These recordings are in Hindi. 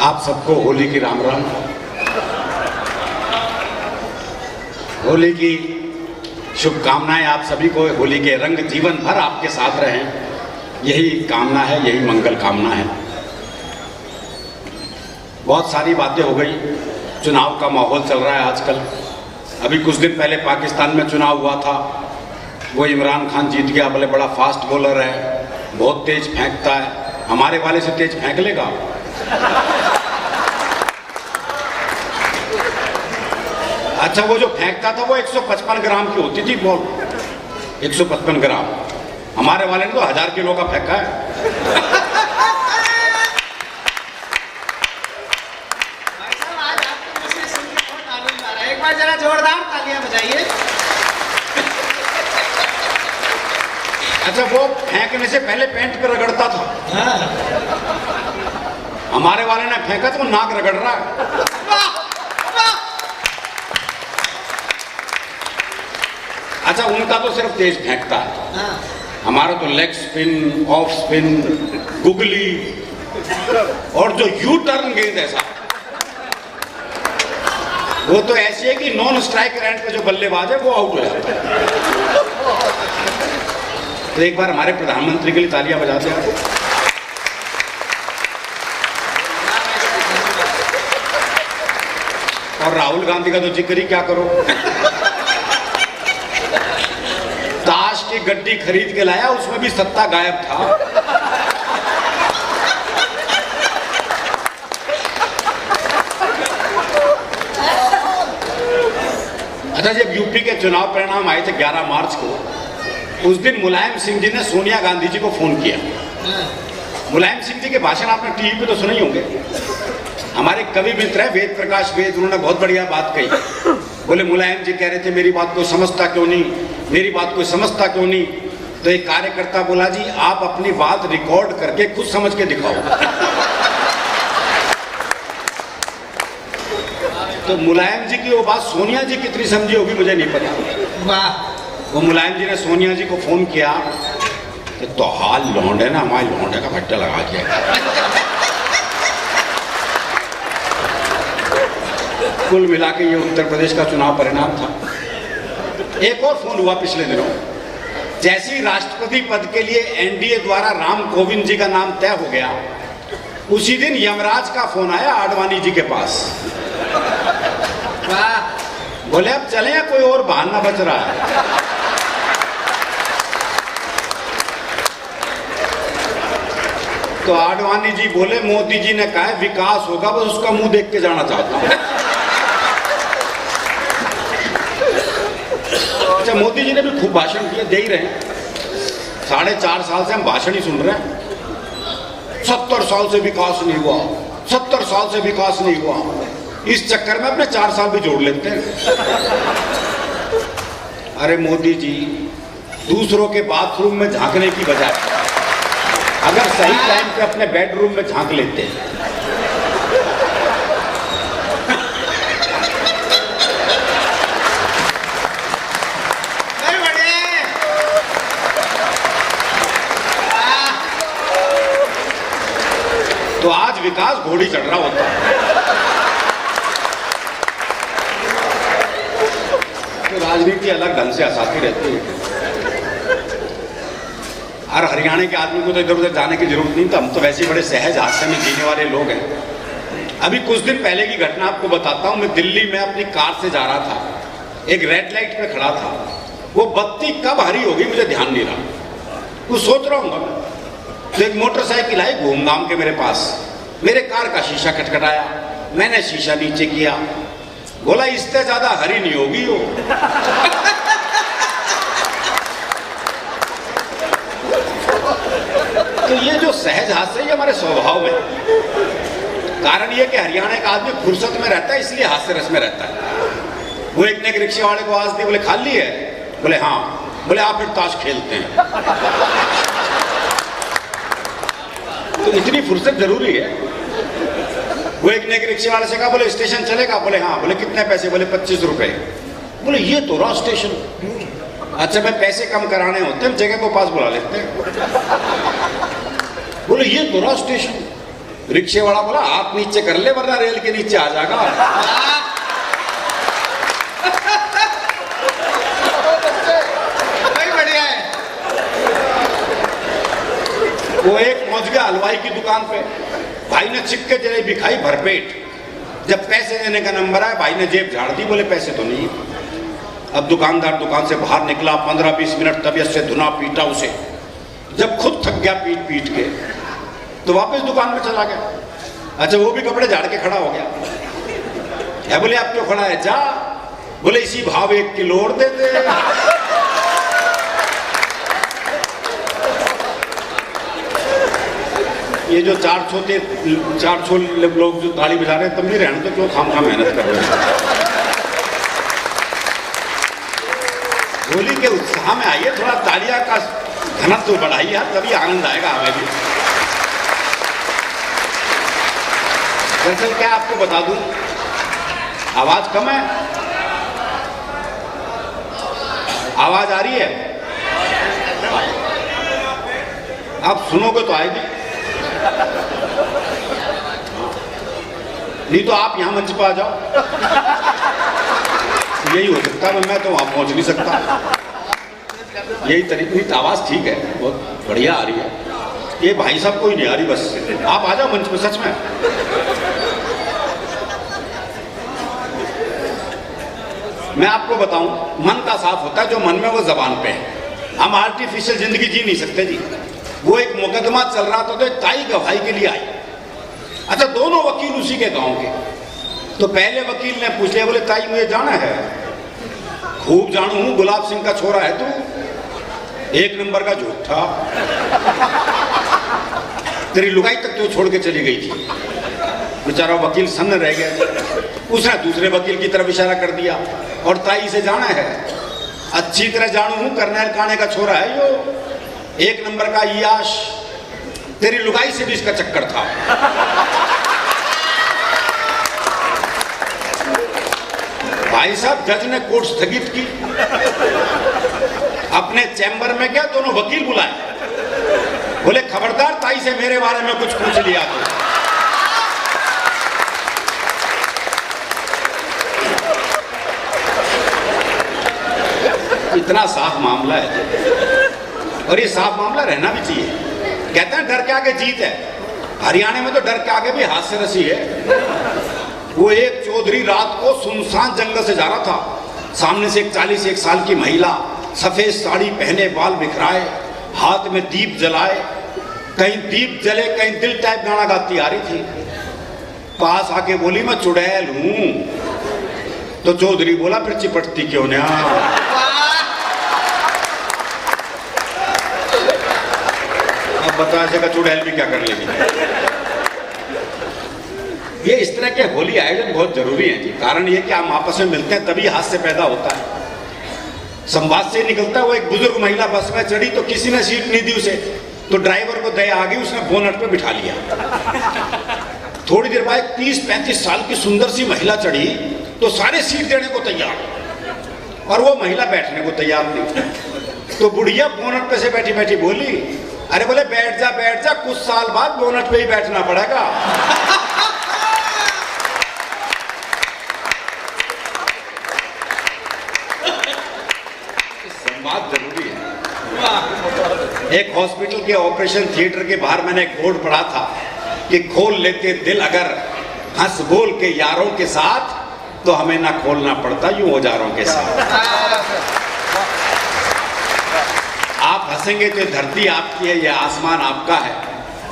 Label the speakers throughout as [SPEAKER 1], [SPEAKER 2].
[SPEAKER 1] आप सबको होली की राम राम। होली की शुभकामनाएं आप सभी को। होली के रंग जीवन भर आपके साथ रहें, यही कामना है, यही मंगल कामना है। बहुत सारी बातें हो गई। चुनाव का माहौल चल रहा है आजकल। अभी कुछ दिन पहले पाकिस्तान में चुनाव हुआ था, वो इमरान खान जीत गया। बोले बड़ा फास्ट बॉलर है, बहुत तेज फेंकता है। हमारे वाले से तेज फेंक लेगा? अच्छा, वो जो फेंकता था वो 155 ग्राम की होती थी बॉल, 155 ग्राम। हमारे वाले ने तो 1000 किलो का फेंका है।
[SPEAKER 2] एक बार जरा जोरदार तालियां बजाइए।
[SPEAKER 1] अच्छा, वो फेंकने से पहले पेंट पे रगड़ता था। हमारे वाले ने फेंका तो वो नाक रगड़ रहा है। अच्छा, उनका तो सिर्फ तेज फेंकता है, हमारा तो leg spin, off spin, googly और जो यू टर्न गेंद ऐसा, वो तो ऐसी है कि नॉन स्ट्राइक रेंट पे जो बल्लेबाज है वो आउट हो जाता है। तो एक बार हमारे प्रधानमंत्री के लिए तालियां बजाते हैं। और राहुल गांधी का तो जिक्र ही क्या करो। ताश की गड्डी खरीद के लाया, उसमें भी सत्ता गायब था। अच्छा, जब यूपी के चुनाव परिणाम आए थे 11 मार्च को, उस दिन मुलायम सिंह जी ने सोनिया गांधी जी को फोन किया। मुलायम सिंह जी के भाषण आपने टीवी पे तो सुने ही होंगे। हमारे कवि मित्र है वेद प्रकाश वेद, उन्होंने बहुत बढ़िया बात कही। बोले मुलायम जी कह रहे थे मेरी बात कोई समझता क्यों नहीं, मेरी बात कोई समझता क्यों नहीं। तो एक कार्यकर्ता बोला जी आप अपनी बात रिकॉर्ड करके खुद समझ के दिखाओ। तो मुलायम जी की वो बात सोनिया जी कितनी समझी होगी मुझे नहीं पता।
[SPEAKER 2] वाह।
[SPEAKER 1] वो मुलायम जी ने सोनिया जी को फोन किया कि तो हाल लौंडे ना हमारे लौंडे का भट्टा लगा दिया। कुल मिला के ये उत्तर प्रदेश का चुनाव परिणाम था। एक और फोन हुआ पिछले दिनों। जैसे ही राष्ट्रपति पद के लिए एनडीए द्वारा राम कोविंद जी का नाम तय हो गया, उसी दिन यमराज का फोन आया आडवाणी जी के पास। बोले अब चले या कोई और बहाना बच रहा है? तो आडवाणी जी बोले मोदी जी ने कहा विकास होगा, बस उसका मुंह देख के जाना चाहता हूं। अच्छा, मोदी जी ने भी खूब भाषण किए, दे ही रहे हैं। 4.5 साल से हम भाषण ही सुन रहे हैं। 70 साल से विकास नहीं हुआ, 70 साल से विकास नहीं हुआ। इस चक्कर में अपने 4 साल भी जोड़ लेते हैं। अरे मोदी जी, दूसरों के बाथरूम में झांकने की बजाय अगर सही टाइम पे अपने बेडरूम में झांक लेते हैं। तो आज विकास घोड़ी चढ़ रहा होता। तो राजनीति अलग ढंग से हंसाती रहती है। और हरियाणा के आदमी को तो इधर उधर जाने की जरूरत नहीं, तो हम तो वैसे ही बड़े सहज हास्य में जीने वाले लोग हैं। अभी कुछ दिन पहले की घटना आपको बताता हूं। मैं दिल्ली में अपनी कार से जा रहा था, एक रेड लाइट पे खड़ा था। वो बत्ती कब हरी होगी मुझे ध्यान नहीं रहा, कुछ सोच रहा हूँ। तो एक मोटरसाइकिल आई घूमघाम के मेरे पास, मेरे कार का शीशा खटखटाया। मैंने शीशा नीचे किया, बोला इससे ज्यादा हरी नहीं होगी वो। तो ये जो सहज हास्य है हमारे स्वभाव में। कारण ये कि हरियाणा का आदमी फुर्सत में रहता है, इसलिए हास्य रस में रहता है। वो एक ने रिक्शे वाले को आवाज दी, बोले खाली है? बोले हाँ। बोले आप फिर ताश खेलते हैं। तो इतनी फुर्सत जरूरी है। वो एक ने रिक्शे वाले से कहा, बोले स्टेशन चलेगा? बोले हाँ। बोले कितने पैसे? बोले 25 रुपए। बोले ये तो रहा स्टेशन। अच्छा, मैं पैसे कम कराने होते हैं, जगह को पास बुला लेते हैं। बोले ये तो रहा स्टेशन। रिक्शे वाला बोला हाथ नीचे कर ले वरना रेल के नीचे आ जाएगा।
[SPEAKER 2] भाई बढ़िया है।
[SPEAKER 1] वो एक पहुंच गया हलवाई की दुकान पे, भाई ने चिक्के जलेबी खाई भरपेट। जब पैसे देने का नंबर आया भाई ने जेब झाड़ दी, बोले पैसे तो नहीं। अब दुकानदार दुकान से बाहर निकला, 15-20 मिनट तबीयत से धुना पीटा उसे। जब खुद थक गया पीट पीट के तो वापस दुकान में चला गया। अच्छा वो भी कपड़े झाड़ के खड़ा हो गया। है बोले आप क्यों खड़ा है? जा। बोले इसी भाव 1 किलो और दे दे। ये जो 400 लोग जो ताली बजा रहे हैं, तुम नहीं रहने तो क्यों खाम मेहनत कर रहे हो? होली के उत्साह में आइए, थोड़ा तालियां का घनत्व बढ़ाइए यार, तभी आनंद आएगा हमें भी। दरअसल क्या आपको बता दूं, आवाज कम है, आवाज आ रही है, आप सुनोगे तो आएगी, नहीं तो आप यहां मंच पर आ जाओ। यही हो सकता है, मैं तो वहां पहुंच नहीं सकता। यही तरीके, आवाज ठीक है, बहुत बढ़िया आ रही है। ये भाई साहब कोई नहीं आ रही, बस आप आ जाओ मंच पे। सच में मैं आपको बताऊं, मन का साफ होता है जो मन में वो जबान पे है। हम आर्टिफिशियल जिंदगी जी नहीं सकते जी। वो एक मुकदमा चल रहा था तो एक ताई गवाही के लिए आई। अच्छा दोनों वकील उसी के गांव के। तो पहले वकील ने पूछ लिया, बोले ताई मुझे जाना है। खूब जानू हूं, गुलाब सिंह का छोरा है तू, 1 नंबर का झूठा, तेरी लुगाई तक तो छोड़ के चली गई थी। बेचारा वकील सन्न रह गया। उसने दूसरे वकील की तरफ इशारा कर दिया, और ताई से जाना है। अच्छी तरह जानू हूं, करनैल काने का छोरा है यो, 1 नंबर का याश, तेरी लुगाई से भी इसका चक्कर था। भाई साहब जज ने कोर्ट स्थगित की, अपने चैम्बर में गया, दोनों वकील बुलाए। बोले खबरदार ताई से मेरे बारे में कुछ पूछ लिया तो। इतना साफ मामला है, और ये साफ मामला रहना भी चाहिए। कहते हैं डर के आगे जीत है। हरियाणा में तो डर के आगे भी हास्य रसी है। वो एक चौधरी रात को सुनसान जंगल से जा रहा था, सामने से एक 41 साल की महिला, सफेद साड़ी पहने, बाल बिखराए, हाथ में दीप जलाए, कहीं दीप जले कहीं दिल टाइप गाना गाती आ रही थी। पास आके बोली मैं चुड़ैल हूं। तो चौधरी बोला फिर चिपटती क्यों ना? अब बता सका चुड़ैल भी क्या कर लेगी। ये इस तरह के होली आयोजन बहुत जरूरी है जी। कारण ये कि हम आपस में मिलते हैं तभी हास्य पैदा होता है, संवाद से निकलता है। वो एक बुजुर्ग महिला बस में चढ़ी तो किसी ने सीट नहीं दी उसे, तो ड्राइवर को दया आ गई, उसने बोनट पे बिठा लिया। थोड़ी देर बाद 30-35 साल की सुंदर सी महिला चढ़ी तो सारे सीट देने को तैयार, और वो महिला बैठने को तैयार नहीं। तो बुढ़िया बोनट पे से बैठी बैठी बोली, अरे बोले बैठ जा, कुछ साल बाद बोनट पे ही बैठना पड़ेगा। संवाद जरूरी है। एक हॉस्पिटल के ऑपरेशन थिएटर के बाहर मैंने एक बोर्ड पढ़ा था कि खोल लेते दिल अगर हंस बोल के यारों के साथ, तो हमें ना खोलना पड़ता यूं औजारों के साथ। आप हंसेंगे तो धरती आपकी है, यह आसमान आपका है।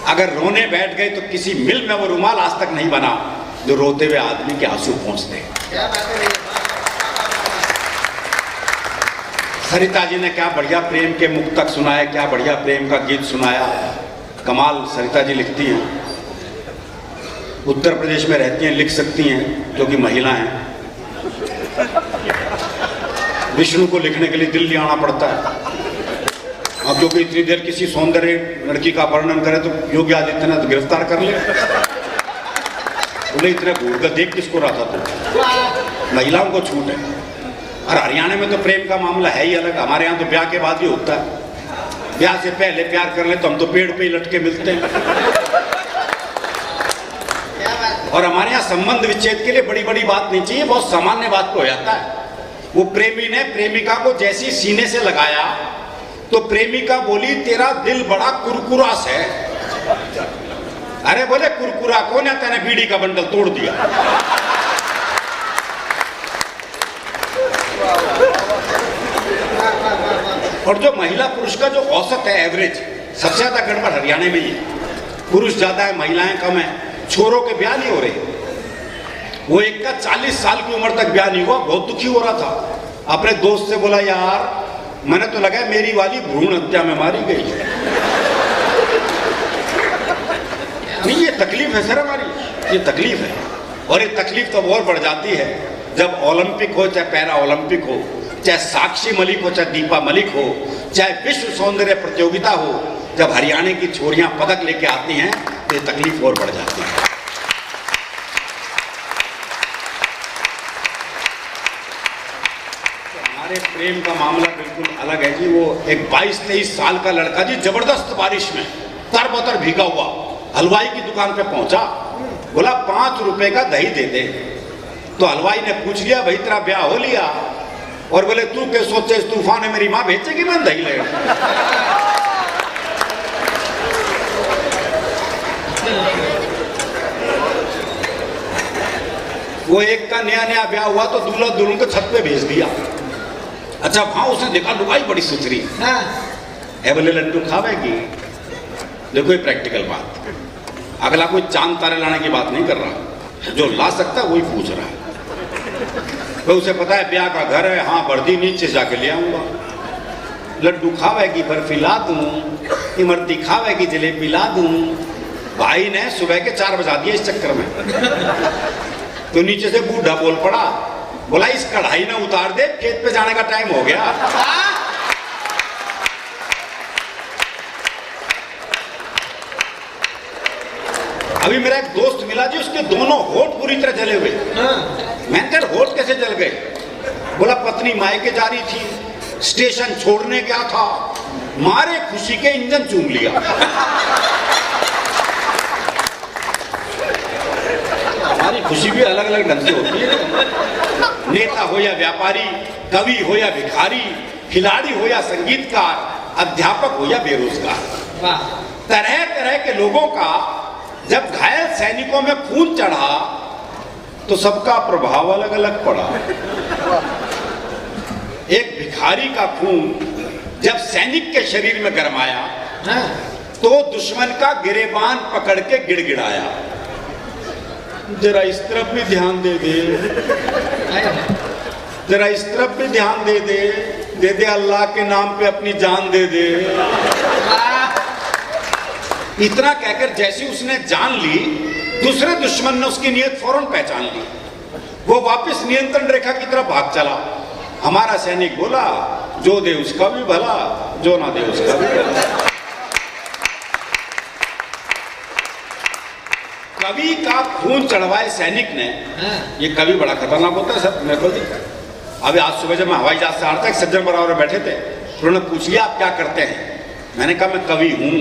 [SPEAKER 1] अगर रोने बैठ गए तो किसी मिल में वो रुमाल आज तक नहीं बना जो रोते हुए आदमी के आंसू पहुंचते। सरिता जी ने क्या बढ़िया प्रेम के मुक्तक सुनाया, क्या बढ़िया प्रेम का गीत सुनाया। कमाल सरिता जी लिखती हैं, उत्तर प्रदेश में रहती हैं, लिख सकती हैं, जो कि महिला हैं। विष्णु को लिखने के लिए दिल्ली आना पड़ता है। अब क्योंकि इतनी देर किसी सौंदर्य लड़की का वर्णन करे तो योगी आदित्यनाथ गिरफ्तार कर ले। बोले इतने घूर कर देख किसको रहा था तो। महिलाओं को छूट है। और हरियाणा में तो प्रेम का मामला है ही अलग। हमारे यहाँ तो ब्याह के बाद ही होता है। ब्याह से पहले प्यार कर ले तो हम तो पेड़ पे ही लटके मिलते हैं। और हमारे यहाँ संबंध विच्छेद के लिए बड़ी बड़ी बात नहीं चाहिए, बहुत सामान्य बात पे हो जाता है। वो प्रेमी ने प्रेमिका को जैसी सीने से लगाया तो प्रेमिका बोली तेरा दिल बड़ा कुरकुरा है। अरे बोले कुरकुरा कौन है, तेने बीड़ी का बंडल तोड़ दिया। और जो महिला पुरुष का जो औसत है एवरेज, सबसे ज्यादा गड़बड़ हरियाणा में ही है। पुरुष ज्यादा है, महिलाएं कम है, छोरों के ब्याह नहीं हो रहे। वो एक का 40 साल की उम्र तक ब्याह नहीं हुआ, बहुत दुखी हो रहा था। अपने दोस्त से बोला यार मैंने तो लगा मेरी वाली भ्रूण हत्या में मारी गई। नहीं ये तकलीफ है सर हमारी, ये तकलीफ है। और ये तकलीफ तो और बढ़ जाती है जब ओलंपिक हो, चाहे पैरा ओलंपिक हो, चाहे साक्षी मलिक हो, चाहे दीपा मलिक हो, चाहे विश्व सौंदर्य प्रतियोगिता हो, जब हरियाणा की छोरियां पदक लेके आती हैं तो ये तकलीफ और बढ़ जाती है। हमारे प्रेम का मामला बिल्कुल अलग है जी। वो एक 22-23 साल का लड़का जी जबरदस्त बारिश में तरबतर भीगा हुआ हलवाई की दुकान पे पहुंचा। बोला 5 रुपए का दही दे दे। तो हलवाई ने पूछ लिया भाई तेरा ब्याह हो लिया? और बोले तू क्या सोचे इस तूफान में मेरी माँ भेजेगी मैं दही ले। वो एक का नया नया ब्याह हुआ तो दूल्हा दुल्हन को छत पे भेज दिया। अच्छा वहां उसने देखा लुगाई बड़ी सुथरी है, बोले लड्डू खावेगी? देखो ये प्रैक्टिकल बात, अगला कोई चांद तारे लाने की बात नहीं कर रहा, जो ला सकता है वही पूछ रहा है। तो उसे पता है ब्याह का घर है, हाँ वर्दी नीचे जाके ले आऊंगा। लड्डू खावेगी, बर्फी ला दूं, इमरती खावेगी, जलेबी ला दूं। भाई ने सुबह के 4 बजा दिए इस चक्कर में। तो नीचे से बूढ़ा बोल पड़ा, बोला इस कढ़ाई ने उतार दे, खेत पे जाने का टाइम हो गया। अभी मेरा एक दोस्त मिला जी, उसके दोनों होठ पूरी तरह जले हुए। मैंने कहा होठ कैसे जल गए? बोला पत्नी मायके जा रही थी, स्टेशन छोड़ने गया था, मारे खुशी के इंजन चूम लिया। हमारी खुशी भी अलग अलग ढंग से होती है। नेता हो या व्यापारी, कवि हो या भिखारी, खिलाड़ी हो या संगीतकार, अध्यापक हो या बेरोजगार, तरह तरह के लोगों का जब घायल सैनिकों में खून चढ़ा तो सबका प्रभाव अलग अलग पड़ा। एक भिखारी का खून जब सैनिक के शरीर में गरमाया तो दुश्मन का गिरेबान पकड़ के गिड़गिड़ाया, जरा इस तरफ भी ध्यान दे दे, जरा इस तरफ भी ध्यान दे दे, दे दे अल्लाह के नाम पे अपनी जान दे दे। इतना कहकर जैसे उसने जान ली, दूसरे दुश्मन ने उसकी नीयत फौरन पहचान ली। वो वापस नियंत्रण रेखा की तरफ भाग चला। हमारा सैनिक बोला जो दे उसका भी भला, जो ना दे उसका भी भला। कवि का खून चढ़वाए सैनिक ने, ये कवि बड़ा खतरनाक होता है सर मेरे को। अभी आज सुबह जब मैं हवाई जहाज से आ रहा था, एक सज्जन बराबर बैठे थे, उन्होंने पूछ लिया आप क्या करते हैं? मैंने कहा मैं कवि हूं।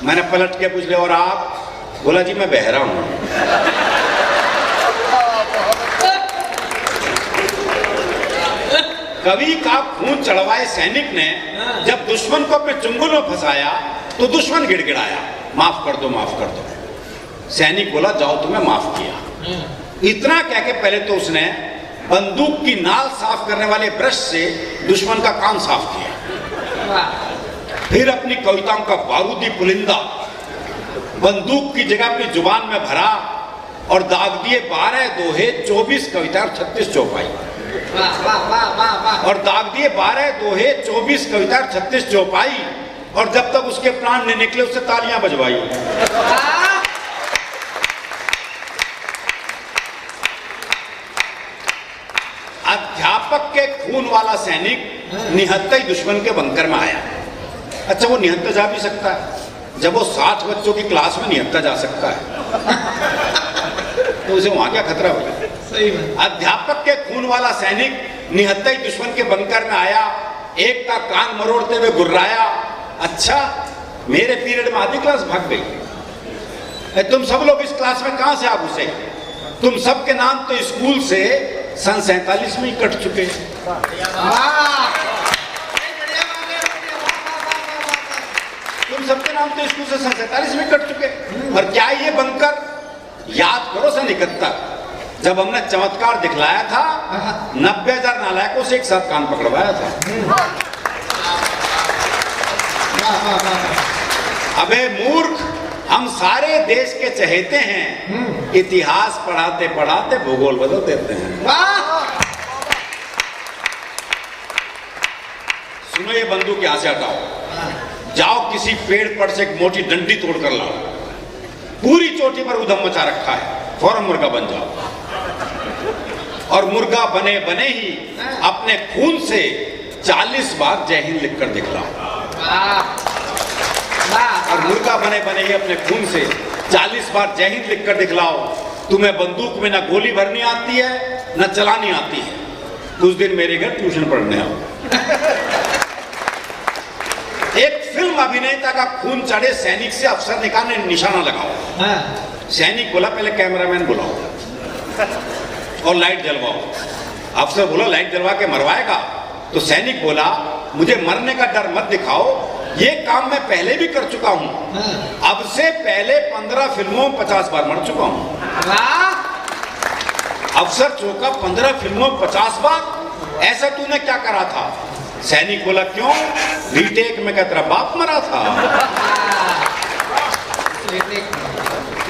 [SPEAKER 1] मैंने पलट के पूछ लिया और आप? बोला जी मैं बहरा हूं। कवि का खून चढ़वाए सैनिक ने जब दुश्मन को अपने चुंगल में फंसाया तो दुश्मन गिड़गिड़ाया, माफ कर दो माफ कर दो। सैनिक बोला जाओ तुम्हें माफ किया। इतना कह के पहले तो उसने बंदूक की नाल साफ करने वाले ब्रश से दुश्मन का कान साफ किया। फिर अपनी कविताओं का बारूदी पुलिंदा बंदूक की जगह अपनी जुबान में भरा और दाग दिए 12 दोहे 24 कविता 36 चौपाई। और दाग दिए 12 दोहे 24 कविता 36 चौपाई। और जब तक उसके प्राण नहीं निकले उससे तालियां बजवाई। अध्यापक के खून वाला सैनिक निहत्था ही दुश्मन के बंकर में आया। अच्छा वो निहत्था जा भी सकता है, जब वो 60 बच्चों की क्लास में निहत्था जा सकता है तो उसे वहां क्या खतरा होगा? सही है। अध्यापक के खून वाला सैनिक निहत्था ही दुश्मन के बंकर में आया, एक का कान मरोड़ते हुए गुर्राया। अच्छा मेरे पीरियड में आधी क्लास भाग गई। तुम सब लोग इस क्लास में कहां से आ घुसे? तुम सबके नाम तो स्कूल से सन 47 में ही कट चुके। तुम सबके नाम तो स्कूल से सन 47 में कट चुके। और क्या ये बनकर याद करो सन 71 जब हमने चमत्कार दिखलाया था, 90,000 नालायकों से एक साथ कान पकड़वाया था। अबे मूर्ख, हम सारे देश के चहेते हैं, इतिहास पढ़ाते पढ़ाते भूगोल बदल देते हैं। सुनो, ये बंदूक यहां से हटाओ, जाओ किसी पेड़ पर से एक मोटी डंडी तोड़कर लाओ, पूरी चोटी पर उधम मचा रखा है, फौरन मुर्गा बन जाओ। और मुर्गा बने बने ही अपने खून से 40 बार जय हिंद लिखकर दिखलाओ। और मुर्गा बने बने ही अपने खून से 40 बार जय हिंद लिखकर दिखलाओ। तुम्हें बंदूक में ना गोली भरनी आती है ना चलानी आती है। कुछ दिन मेरे घर ट्यूशन पढ़ने आओ। एक फिल्म अभिनेता का खून चढ़े सैनिक से अफसर ने कहा निशाना लगाओ। सैनिक बोला पहले कैमरामैन बुलाओ और लाइट जलवाओ। अफसर बोला लाइट जलवा के मरवाएगा? तो सैनिक बोला मुझे मरने का डर मत दिखाओ, ये काम मैं पहले भी कर चुका हूं। अब से पहले 15 फिल्मों में 50 बार मर चुका हूं। अफसर चौंका, 15 फिल्मों में 50 बार? ऐसा तूने क्या करा था? सैनिक बोला क्यों? रीटेक में क्या तेरा बाप मरा था?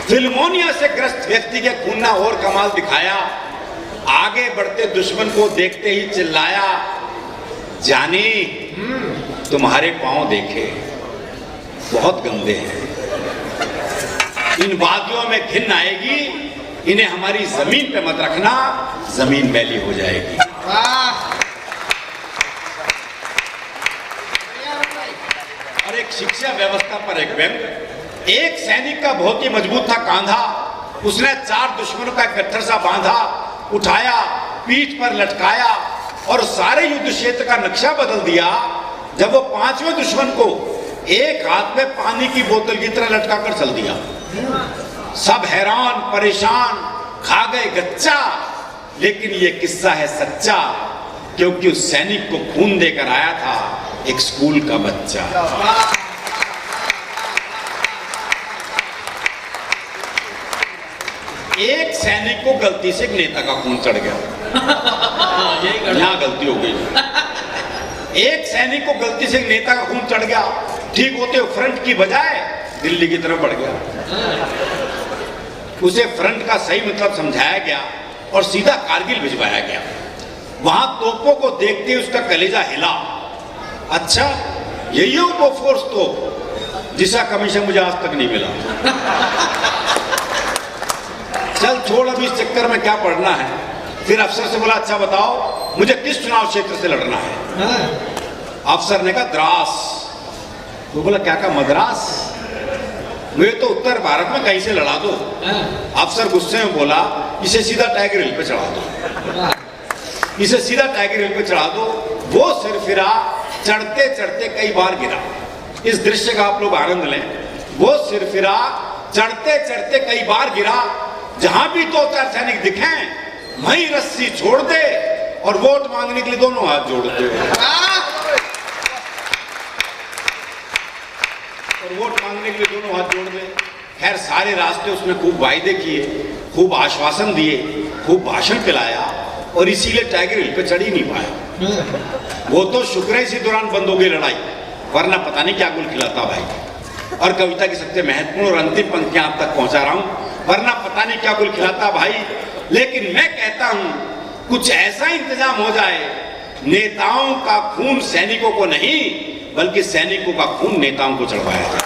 [SPEAKER 1] फिल्मोनिया से ग्रस्त व्यक्ति के खून ने और कमाल दिखाया। आगे बढ़ते दुश्मन को देखते ही चिल्लाया, जानी तुम्हारे पांव देखे बहुत गंदे हैं, इन वादियों में घिन आएगी, इन्हें हमारी जमीन पे मत रखना, जमीन मैली हो जाएगी। और एक शिक्षा व्यवस्था पर एक व्यंग। एक सैनिक का बहुत ही मजबूत था कांधा, उसने 4 दुश्मनों का गट्ठर सा बांधा, उठाया, पीठ पर लटकाया और सारे युद्ध क्षेत्र का नक्शा बदल दिया। जब वो 5वें दुश्मन को एक हाथ में पानी की बोतल की तरह लटकाकर चल दिया, सब हैरान परेशान, खा गए गच्चा। लेकिन ये किस्सा है सच्चा, क्योंकि उस सैनिक को खून देकर आया था एक स्कूल का बच्चा। एक सैनिक को गलती से एक नेता का खून चढ़ गया, यहां गलती हो गई। एक सैनिक को गलती से एक नेता का खून चढ़ गया, ठीक होते हुए फ्रंट की बजाय दिल्ली की तरफ बढ़ गया। उसे फ्रंट का सही मतलब समझाया गया और सीधा कारगिल भिजवाया गया। वहां तोपों को देखते ही उसका कलेजा हिला। अच्छा, यही हो वो फोर्स तोप जिसका कमीशन मुझे आज तक नहीं मिला। चल छोड़, अभी इस चक्कर में क्या पढ़ना है। फिर अफसर से बोला अच्छा बताओ मुझे किस चुनाव क्षेत्र से लड़ना है? अफसर ने कहा द्रास। वो बोला क्या कहा? मद्रास? मुझे तो उत्तर भारत में कहीं से लड़ा दो। अफसर गुस्से में बोला इसे सीधा टाइगर हिल पे चढ़ा दो, इसे सीधा टाइगर हिल पे चढ़ा दो। वो सिर फिरा, चढ़ते चढ़ते कई बार गिरा। इस दृश्य का आप लोग आनंद लें। वो सिर फिरा, चढ़ते चढ़ते कई बार गिरा। जहां भी 2-4 सैनिक दिखें वहीं रस्सी छोड़ दे और वोट मांगने के लिए दोनों हाथ जोड़ दे। और वोट मांगने के लिए दोनों हाथ जोड़ दे। खैर सारे रास्ते उसने खूब वायदे किए, खूब आश्वासन दिए, खूब भाषण पिलाया और इसीलिए टाइगर हिल पे चढ़ ही नहीं पाया। वो तो शुक्र है इसी दौरान बंद हो गई लड़ाई, वरना पता नहीं क्या गुल खिलाता भाई। और कविता की सबसे महत्वपूर्ण और अंतिम पंक्तियां आप तक पहुंचा रहा हूं, वरना पता नहीं क्या गुल खिलाता भाई। लेकिन मैं कहता हूं कुछ ऐसा इंतजाम हो जाए, नेताओं का खून सैनिकों को नहीं बल्कि सैनिकों का खून नेताओं को चढ़वाया जाए।